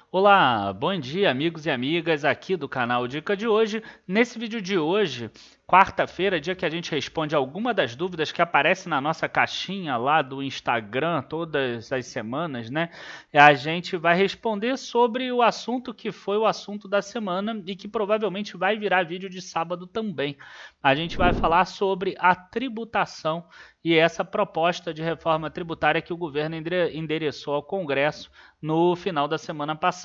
Olá, bom dia amigos e amigas aqui do canal Dica de hoje. Nesse vídeo de hoje, quarta-feira, dia que a gente responde alguma das dúvidas que aparecem na nossa caixinha lá do Instagram todas as semanas, né? A gente vai responder sobre o assunto que foi o assunto da semana e que provavelmente vai virar vídeo de sábado também. A gente vai falar sobre a tributação e essa proposta de reforma tributária que o governo endereçou ao Congresso no final da semana passada.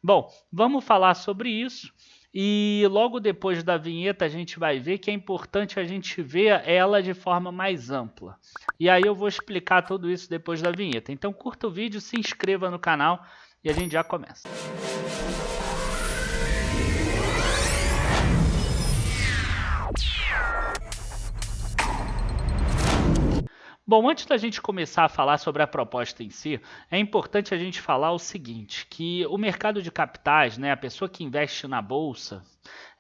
Bom, vamos falar sobre isso e logo depois da vinheta a gente vai ver que é importante a gente ver ela de forma mais ampla. E aí eu vou explicar tudo isso depois da vinheta. Então curta o vídeo, se inscreva no canal e a gente já começa. Bom, antes da gente começar a falar sobre a proposta em si, é importante a gente falar o seguinte, que o mercado de capitais, né, a pessoa que investe na bolsa,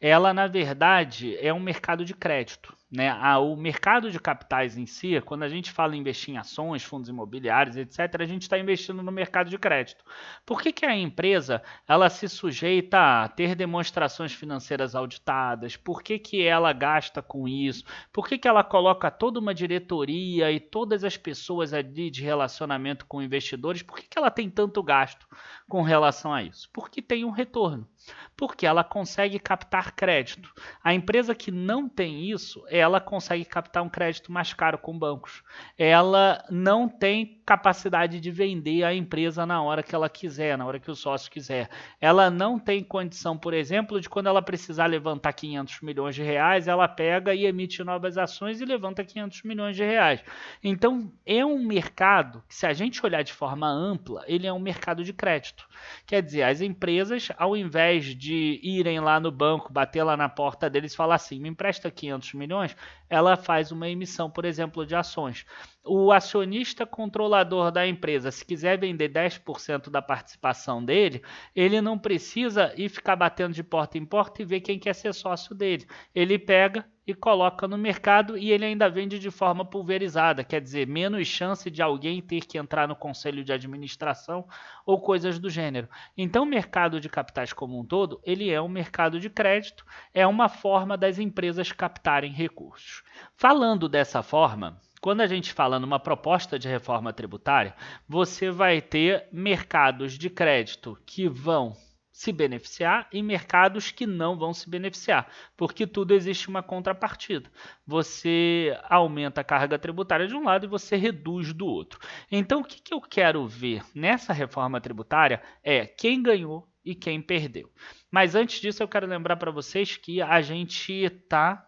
ela na verdade é um mercado de crédito. Né? O mercado de capitais em si, quando a gente fala em investir em ações, fundos imobiliários, etc., a gente está investindo no mercado de crédito. Por que a empresa ela se sujeita a ter demonstrações financeiras auditadas? Por que ela gasta com isso? Por que ela coloca toda uma diretoria e todas as pessoas ali de relacionamento com investidores? Por que ela tem tanto gasto com relação a isso? Porque tem um retorno. Porque ela consegue captar crédito. A empresa que não tem isso, ela consegue captar um crédito mais caro com bancos. Ela não tem capacidade de vender a empresa na hora que ela quiser, na hora que o sócio quiser. Ela não tem condição, por exemplo, de quando ela precisar levantar 500 milhões de reais, ela pega e emite novas ações e levanta 500 milhões de reais. Então, é um mercado que, se a gente olhar de forma ampla, ele é um mercado de crédito. Quer dizer, as empresas, ao invés de irem lá no banco, bater lá na porta deles e falar assim, me empresta 500 milhões, ela faz uma emissão, por exemplo, de ações. O acionista controlador da empresa, se quiser vender 10% da participação dele, ele não precisa ir ficar batendo de porta em porta e ver quem quer ser sócio dele. Ele pega e coloca no mercado e ele ainda vende de forma pulverizada, quer dizer, menos chance de alguém ter que entrar no conselho de administração ou coisas do gênero. Então, o mercado de capitais como um todo, ele é um mercado de crédito, é uma forma das empresas captarem recursos. Falando dessa forma, quando a gente fala numa proposta de reforma tributária, você vai ter mercados de crédito que vão se beneficiar e mercados que não vão se beneficiar, porque tudo existe uma contrapartida. Você aumenta a carga tributária de um lado e você reduz do outro. Então, o que eu quero ver nessa reforma tributária é quem ganhou e quem perdeu. Mas antes disso, eu quero lembrar para vocês que a gente está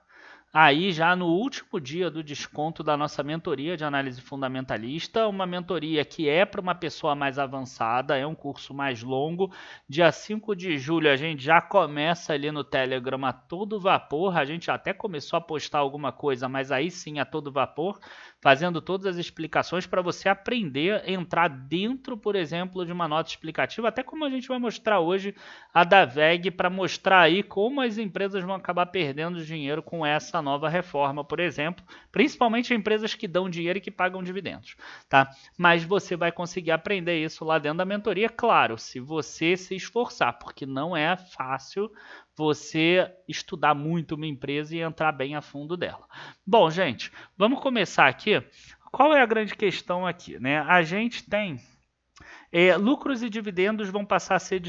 aí já no último dia do desconto da nossa mentoria de análise fundamentalista, uma mentoria que é para uma pessoa mais avançada, é um curso mais longo. Dia 5 de julho a gente já começa ali no Telegram a todo vapor, a gente até começou a postar alguma coisa, mas aí sim a todo vapor, fazendo todas as explicações para você aprender a entrar dentro, por exemplo, de uma nota explicativa, até como a gente vai mostrar hoje a da VEG, para mostrar aí como as empresas vão acabar perdendo dinheiro com essa nova reforma, por exemplo, principalmente empresas que dão dinheiro e que pagam dividendos, tá? Mas você vai conseguir aprender isso lá dentro da mentoria, claro, se você se esforçar, porque não é fácil você estudar muito uma empresa e entrar bem a fundo dela. Bom, gente, vamos começar aqui. Qual é a grande questão aqui, né? A gente tem lucros e dividendos vão passar a ser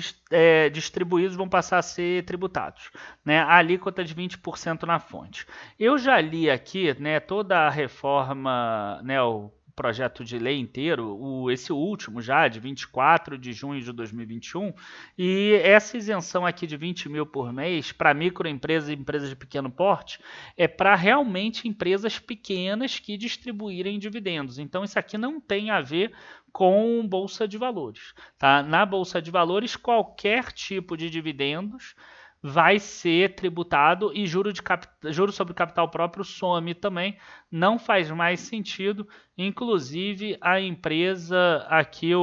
distribuídos, vão passar a ser tributados. Né? A alíquota de 20% na fonte. Eu já li aqui, né, toda a reforma, né, o projeto de lei inteiro, esse último já, de 24 de junho de 2021, e essa isenção aqui de 20 mil por mês para microempresas e empresas de pequeno porte é para realmente empresas pequenas que distribuírem dividendos. Então isso aqui não tem a ver com bolsa de valores. Tá? Na bolsa de valores, qualquer tipo de dividendos vai ser tributado e juro sobre capital próprio some também, não faz mais sentido. Inclusive, a empresa aqui,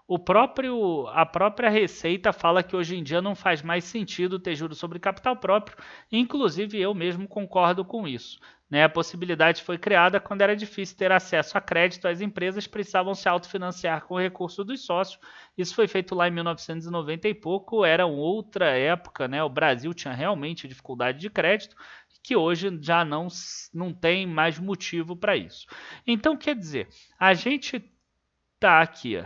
A própria Receita fala que hoje em dia não faz mais sentido ter juros sobre capital próprio, inclusive eu mesmo concordo com isso. Né? A possibilidade foi criada quando era difícil ter acesso a crédito, as empresas precisavam se autofinanciar com o recurso dos sócios. Isso foi feito lá em 1990 e pouco, era outra época, né? O Brasil tinha realmente dificuldade de crédito, que hoje já não tem mais motivo para isso. Então, quer dizer, a gente está aqui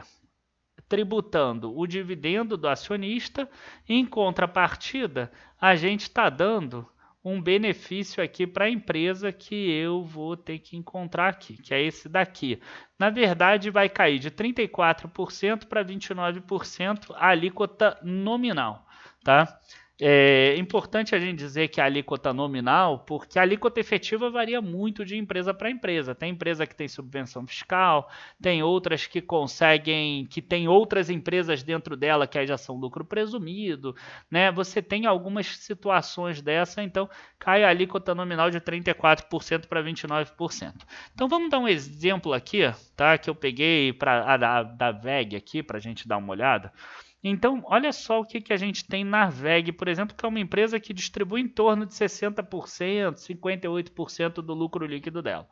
tributando o dividendo do acionista, em contrapartida, a gente está dando um benefício aqui para a empresa que eu vou ter que encontrar aqui, que é esse daqui. Na verdade, vai cair de 34% para 29% a alíquota nominal, tá? É importante a gente dizer que a alíquota nominal, porque a alíquota efetiva varia muito de empresa para empresa. Tem empresa que tem subvenção fiscal, tem outras que conseguem, que tem outras empresas dentro dela que aí já são lucro presumido, né? Você tem algumas situações dessa, então cai a alíquota nominal de 34% para 29%. Então vamos dar um exemplo aqui, tá? Que eu peguei da VEG aqui para a gente dar uma olhada. Então, olha só o que a gente tem na VEG, por exemplo, que é uma empresa que distribui em torno de 60%, 58% do lucro líquido dela.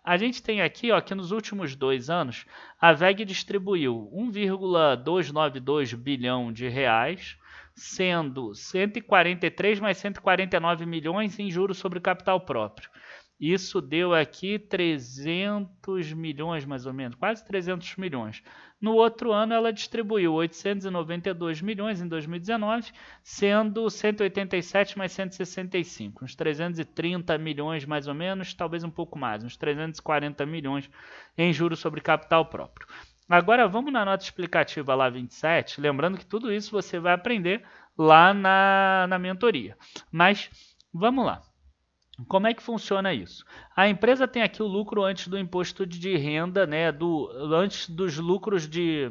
A gente tem aqui, ó, que nos últimos 2 anos, a VEG distribuiu 1,292 bilhão de reais, sendo 143 mais 149 milhões em juros sobre capital próprio. Isso deu aqui 300 milhões, mais ou menos, quase 300 milhões. No outro ano, ela distribuiu 892 milhões em 2019, sendo 187 mais 165, uns 330 milhões mais ou menos, talvez um pouco mais, uns 340 milhões em juros sobre capital próprio. Agora vamos na nota explicativa lá 27, lembrando que tudo isso você vai aprender lá na mentoria. Mas vamos lá. Como é que funciona isso? A empresa tem aqui o lucro antes do imposto de renda, né? Antes dos lucros de...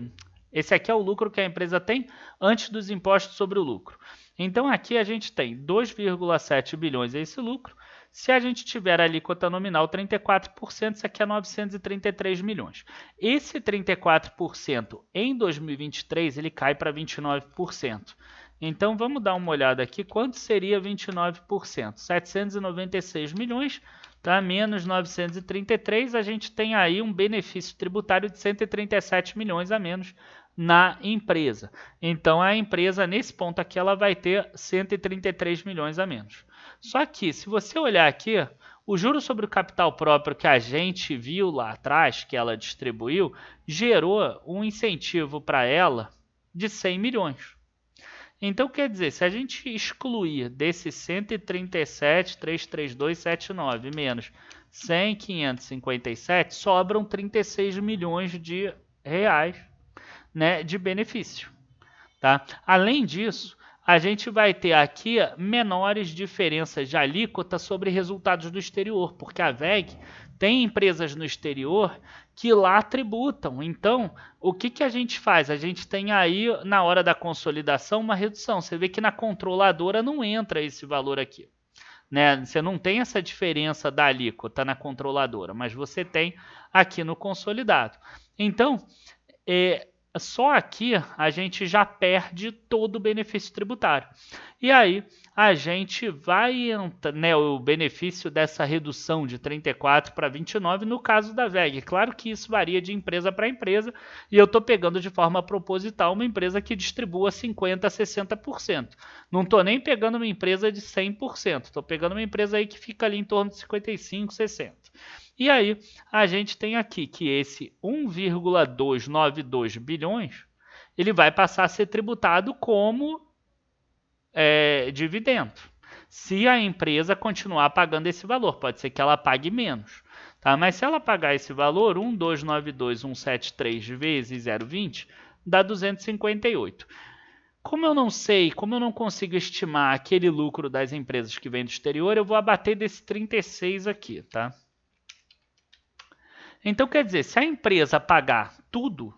Esse aqui é o lucro que a empresa tem antes dos impostos sobre o lucro. Então aqui a gente tem 2,7 bilhões é esse lucro. Se a gente tiver a alíquota nominal 34%, isso aqui é 933 milhões. Esse 34% em 2023 ele cai para 29%. Então, vamos dar uma olhada aqui. Quanto seria 29%? 796 milhões, tá? Menos 933, a gente tem aí um benefício tributário de 137 milhões a menos na empresa. Então, a empresa, nesse ponto aqui, ela vai ter 133 milhões a menos. Só que, se você olhar aqui, o juro sobre o capital próprio que a gente viu lá atrás, que ela distribuiu, gerou um incentivo para ela de 100 milhões. Então, quer dizer, se a gente excluir desse 137.332.79 menos 100.557, sobram 36 milhões de reais, né, de benefício. Tá? Além disso, a gente vai ter aqui menores diferenças de alíquota sobre resultados do exterior, porque a VEG tem empresas no exterior que lá tributam. Então, o que a gente faz? A gente tem aí, na hora da consolidação, uma redução. Você vê que na controladora não entra esse valor aqui. Né? Você não tem essa diferença da alíquota na controladora, mas você tem aqui no consolidado. Então, só aqui a gente já perde todo o benefício tributário. E aí a gente vai, né, o benefício dessa redução de 34 para 29 no caso da VEG. Claro que isso varia de empresa para empresa e eu estou pegando de forma proposital uma empresa que distribua 50% a 60%. Não estou nem pegando uma empresa de 100%, estou pegando uma empresa aí que fica ali em torno de 55%, 60%. E aí, a gente tem aqui que esse 1,292 bilhões, ele vai passar a ser tributado como dividendo. Se a empresa continuar pagando esse valor, pode ser que ela pague menos. Tá? Mas se ela pagar esse valor, 1,292,173 vezes 0,20, dá 258. Como eu não sei, como eu não consigo estimar aquele lucro das empresas que vêm do exterior, eu vou abater desse 36 aqui, tá? Então, quer dizer, se a empresa pagar tudo,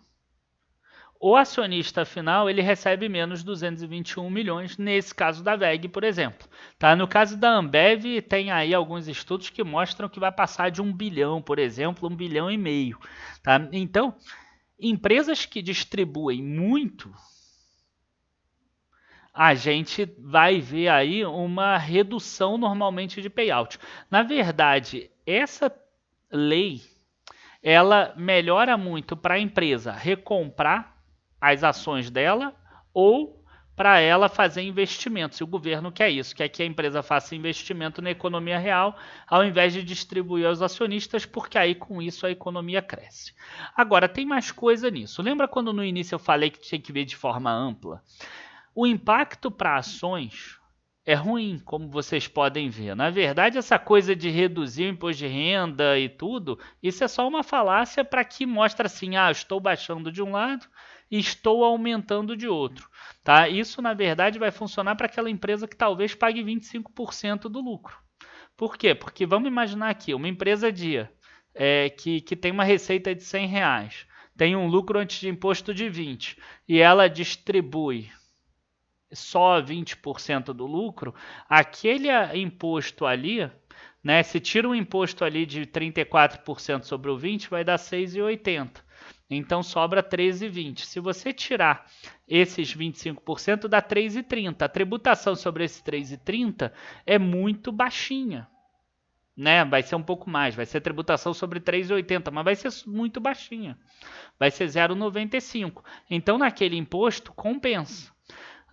o acionista final ele recebe menos 221 milhões, nesse caso da VEG, por exemplo. Tá? No caso da Ambev, tem aí alguns estudos que mostram que vai passar de 1 bilhão, por exemplo, 1,5 bilhão. Tá? Então, Empresas que distribuem muito, a gente vai ver aí uma redução normalmente de payout. Na verdade, essa lei ela melhora muito para a empresa recomprar as ações dela ou para ela fazer investimentos. Se o governo quer isso, quer que a empresa faça investimento na economia real, ao invés de distribuir aos acionistas, porque aí com isso a economia cresce. Agora, tem mais coisa nisso. Lembra quando no início eu falei que tinha que ver de forma ampla? O impacto para ações é ruim, como vocês podem ver. Na verdade, essa coisa de reduzir o imposto de renda e tudo, isso é só uma falácia para que mostre assim, estou baixando de um lado e estou aumentando de outro. Tá? Isso, na verdade, vai funcionar para aquela empresa que talvez pague 25% do lucro. Por quê? Porque vamos imaginar aqui, uma empresa que tem uma receita de R$100, tem um lucro antes de imposto de 20 e ela distribui só 20% do lucro, aquele imposto ali, né, se tira um imposto ali de 34% sobre o 20, vai dar 6,80. Então sobra 13,20. Se você tirar esses 25%, dá 3,30. A tributação sobre esse 3,30 é muito baixinha. Né? Vai ser um pouco mais, vai ser tributação sobre 3,80, mas vai ser muito baixinha. Vai ser 0,95. Então naquele imposto compensa.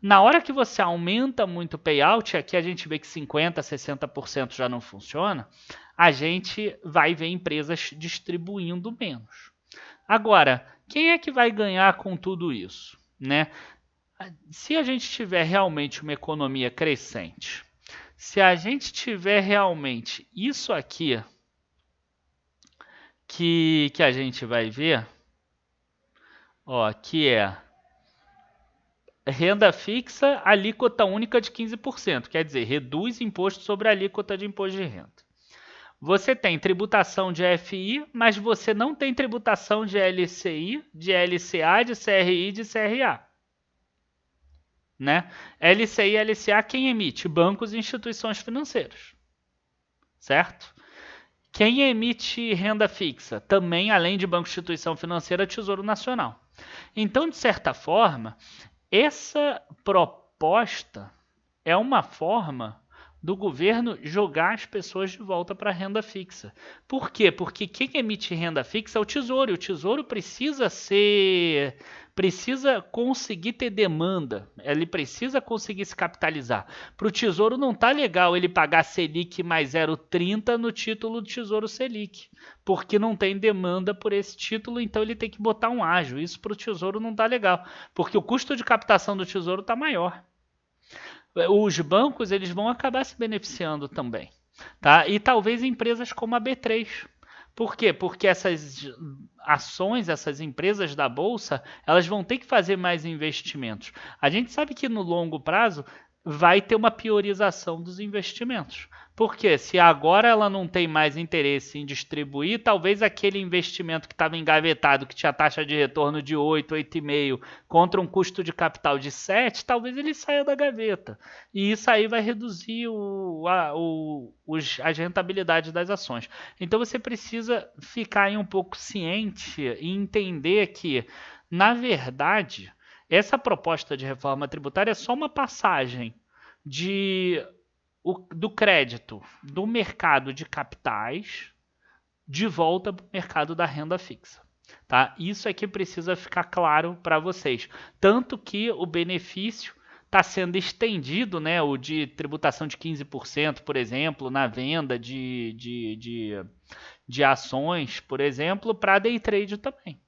Na hora que você aumenta muito o payout, aqui a gente vê que 50%, 60% já não funciona, a gente vai ver empresas distribuindo menos. Agora, quem é que vai ganhar com tudo isso? Né? Se a gente tiver realmente uma economia crescente, se a gente tiver realmente isso aqui que a gente vai ver, que é renda fixa, alíquota única de 15%, quer dizer, reduz imposto sobre a alíquota de imposto de renda. Você tem tributação de FI, mas você não tem tributação de LCI, de LCA, de CRI e de CRA. Né? LCI e LCA quem emite? Bancos e instituições financeiras. Certo? Quem emite renda fixa? Também, além de banco e instituição financeira, Tesouro Nacional. Então, de certa forma, essa proposta é uma forma do governo jogar as pessoas de volta para a renda fixa. Por quê? Porque quem emite renda fixa é o Tesouro. E o Tesouro precisa conseguir ter demanda. Ele precisa conseguir se capitalizar. Para o Tesouro não tá legal ele pagar Selic mais 0,30 no título do Tesouro Selic, porque não tem demanda por esse título, então ele tem que botar um ágio. Isso para o Tesouro não tá legal, porque o custo de captação do Tesouro está maior. Os bancos eles vão acabar se beneficiando também. Tá? E talvez empresas como a B3. Por quê? Porque essas ações, essas empresas da Bolsa, elas vão ter que fazer mais investimentos. A gente sabe que no longo prazo vai ter uma priorização dos investimentos. Porque se agora ela não tem mais interesse em distribuir, talvez aquele investimento que estava engavetado, que tinha taxa de retorno de 8, 8,5, contra um custo de capital de 7, talvez ele saia da gaveta. E isso aí vai reduzir as rentabilidades das ações. Então você precisa ficar aí um pouco ciente e entender que, na verdade, essa proposta de reforma tributária é só uma passagem do crédito do mercado de capitais de volta para o mercado da renda fixa. Tá? Isso é que precisa ficar claro para vocês. Tanto que o benefício está sendo estendido, né, o de tributação de 15%, por exemplo, na venda de ações, por exemplo, para day trade também.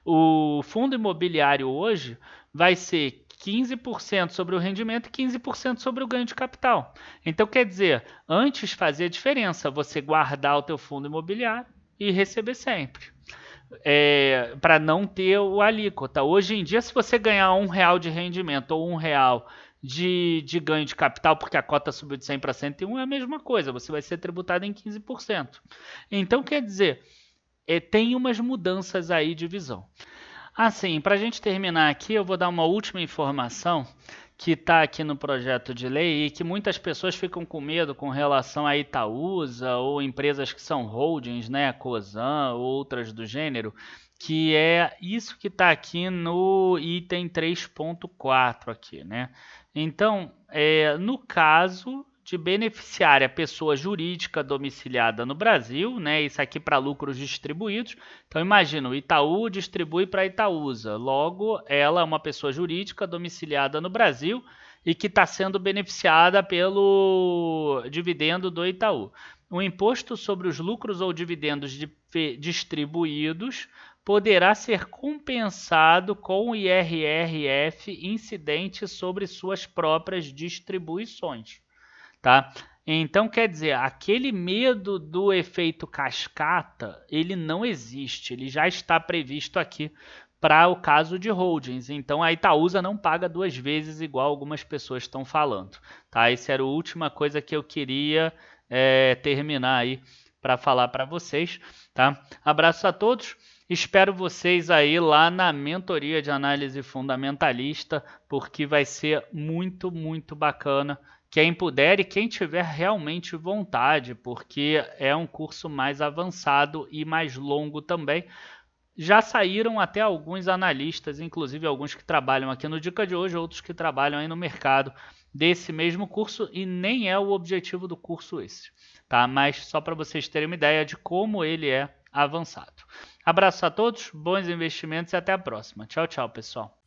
O fundo imobiliário hoje vai ser 15% sobre o rendimento e 15% sobre o ganho de capital. Então, quer dizer, antes fazia diferença você guardar o teu fundo imobiliário e receber sempre. Para não ter o alíquota. Hoje em dia, se você ganhar R$1 de rendimento ou R$1 de ganho de capital, porque a cota subiu de 100 para 101, é a mesma coisa. Você vai ser tributado em 15%. Então, quer dizer, tem umas mudanças aí de visão. Assim, para a gente terminar aqui, eu vou dar uma última informação que está aqui no projeto de lei e que muitas pessoas ficam com medo com relação a Itaúsa ou empresas que são holdings, né, Cosan ou outras do gênero, que é isso que está aqui no item 3.4 aqui, né? Então, no caso de beneficiária pessoa jurídica domiciliada no Brasil, né? Isso aqui para lucros distribuídos. Então, imagina, o Itaú distribui para a Itaúsa. Logo, ela é uma pessoa jurídica domiciliada no Brasil e que está sendo beneficiada pelo dividendo do Itaú. O imposto sobre os lucros ou dividendos distribuídos poderá ser compensado com o IRRF incidente sobre suas próprias distribuições, tá? Então, quer dizer, aquele medo do efeito cascata, ele não existe, ele já está previsto aqui para o caso de holdings. Então, a Itaúsa não paga duas vezes, igual algumas pessoas estão falando, tá? Essa era a última coisa que eu queria terminar aí para falar para vocês, tá? Abraço a todos. Espero vocês aí lá na mentoria de análise fundamentalista, porque vai ser muito, muito bacana. Quem puder e quem tiver realmente vontade, porque é um curso mais avançado e mais longo também. Já saíram até alguns analistas, inclusive alguns que trabalham aqui no Dica de Hoje, outros que trabalham aí no mercado desse mesmo curso, e nem é o objetivo do curso esse, tá? Mas só para vocês terem uma ideia de como ele é avançado. Abraço a todos, bons investimentos e até a próxima. Tchau, tchau, pessoal.